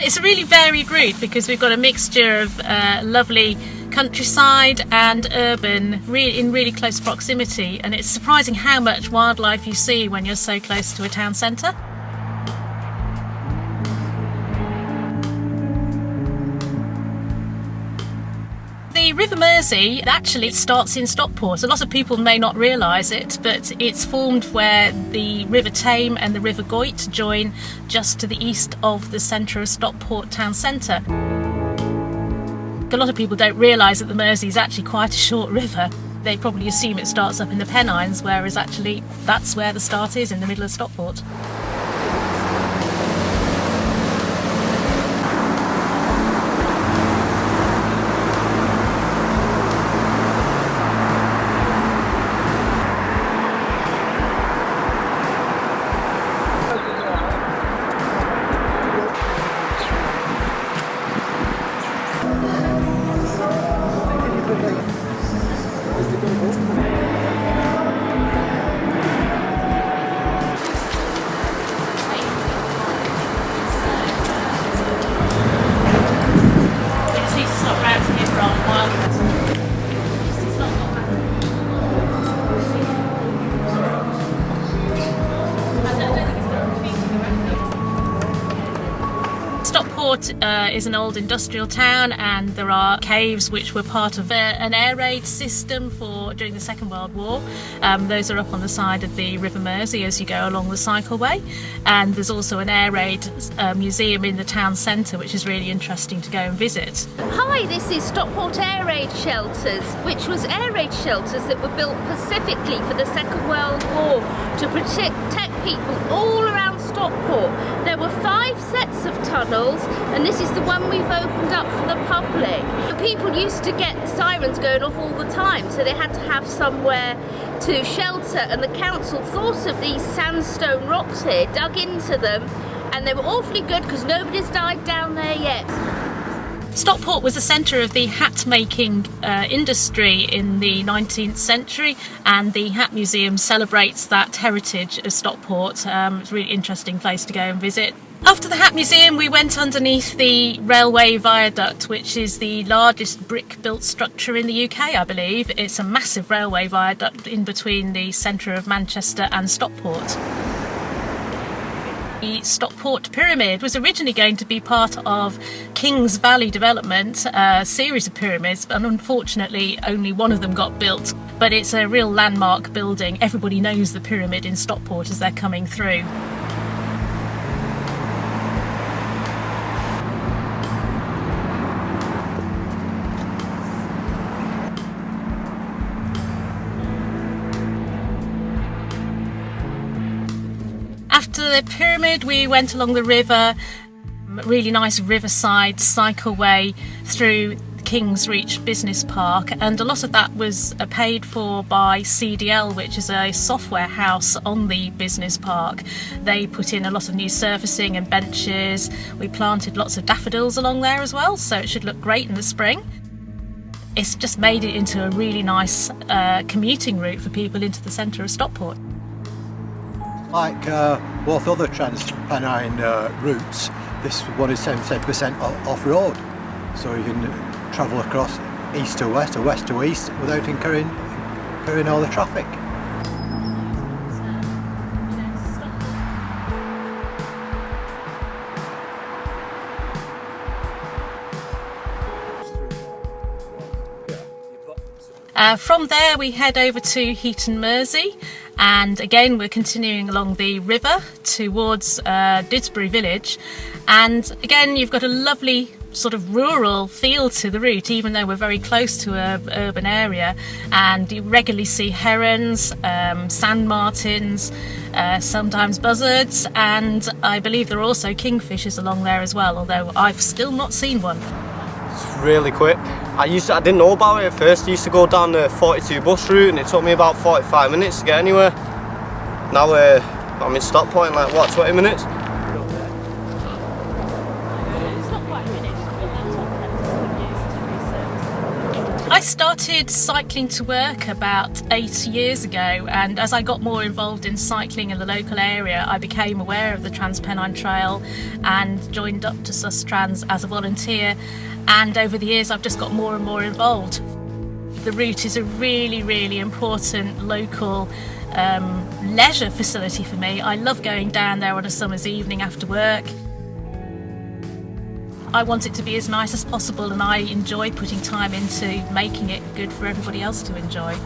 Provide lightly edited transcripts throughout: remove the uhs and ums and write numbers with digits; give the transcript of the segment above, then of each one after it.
It's a really varied route because we've got a mixture of lovely countryside and urban in really close proximity, and it's surprising how much wildlife you see when you're so close to a town centre. The River Mersey actually starts in Stockport. A lot of people may not realise it, but it's formed where the River Tame and the River Goyt join just to the east of the centre of Stockport town centre. A lot of people don't realise that the Mersey is actually quite a short river. They probably assume it starts up in the Pennines, whereas actually that's where the start is, in the middle of Stockport. Stockport is an old industrial town, and there are caves which were part of an air raid system during the Second World War. Those are up on the side of the River Mersey as you go along the cycleway, and there's also an air raid museum in the town centre which is really interesting to go and visit. Hi, this is Stockport Air Raid Shelters, which was air raid shelters that were built specifically for the Second World War to protect people all around Stockport. There were 5 sets of tunnels, and this is the one we've opened up for the public. People used to get sirens going off all the time, so they had to have somewhere to shelter, and the council thought of these sandstone rocks here, dug into them, and they were awfully good because nobody's died down there yet. Stockport was the centre of the hat making industry in the 19th century, and the Hat Museum celebrates that heritage of Stockport. It's a really interesting place to go and visit. After the Hat Museum, we went underneath the railway viaduct, which is the largest brick-built structure in the UK, I believe. It's a massive railway viaduct in between the centre of Manchester and Stockport. The Stockport Pyramid was originally going to be part of Kings Valley development, a series of pyramids, but unfortunately only one of them got built. But it's a real landmark building. Everybody knows the pyramid in Stockport as they're coming through. After the pyramid, we went along the river, really nice riverside cycleway through King's Reach Business Park, and a lot of that was paid for by CDL, which is a software house on the business park. They put in a lot of new surfacing and benches. We planted lots of daffodils along there as well, so it should look great in the spring. It's just made it into a really nice commuting route for people into the centre of Stockport. Like both other Trans Pennine routes, this one is 70% off-road, so you can travel across east to west or west to east without incurring all the traffic. From there we head over to Heaton Mersey, and again we're continuing along the river towards Didsbury village, and again you've got a lovely sort of rural feel to the route, even though we're very close to an urban area, and you regularly see herons, sand martins, sometimes buzzards, and I believe there are also kingfishers along there as well, although I've still not seen one. It's really quick. I didn't know about it at first. I used to go down the 42 bus route and it took me about 45 minutes to get anywhere. Now I'm in Stockport in like, what, 20 minutes? I started cycling to work about 8 years ago, and as I got more involved in cycling in the local area, I became aware of the Trans Pennine Trail and joined up to Sustrans as a volunteer, and over the years I've just got more and more involved. The route is a really important local leisure facility for me. I love going down there on a summer's evening after work. I want it to be as nice as possible, and I enjoy putting time into making it good for everybody else to enjoy.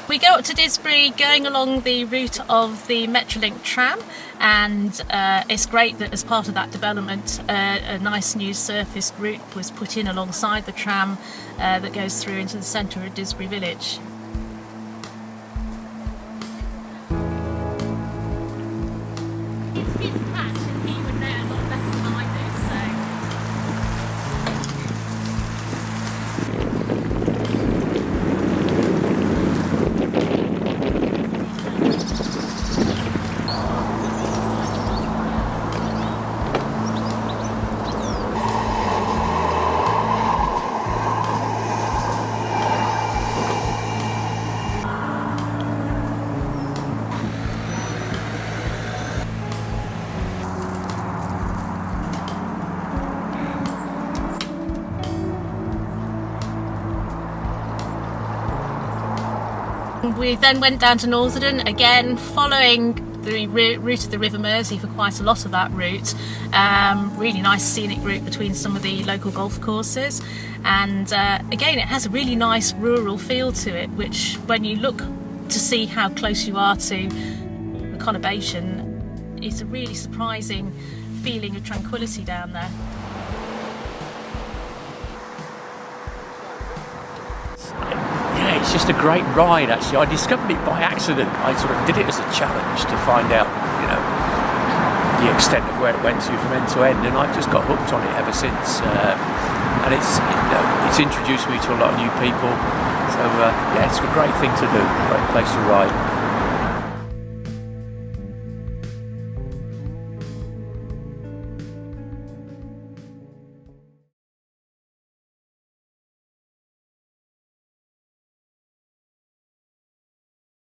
We go up to Disbury going along the route of the Metrolink tram, and it's great that as part of that development a nice new surfaced route was put in alongside the tram that goes through into the centre of Disbury village. It's his patch and he would know a lot better than I do, so... We then went down to Northenden, again following the route of the River Mersey for quite a lot of that route. Really nice scenic route between some of the local golf courses, and again it has a really nice rural feel to it, which when you look to see how close you are to the conurbation, it's a really surprising feeling of tranquility down there. It's just a great ride, actually. I discovered it by accident. I sort of did it as a challenge to find out, you know, the extent of where it went to from end to end, and I've just got hooked on it ever since. And it's introduced me to a lot of new people. So yeah, it's a great thing to do, great place to ride.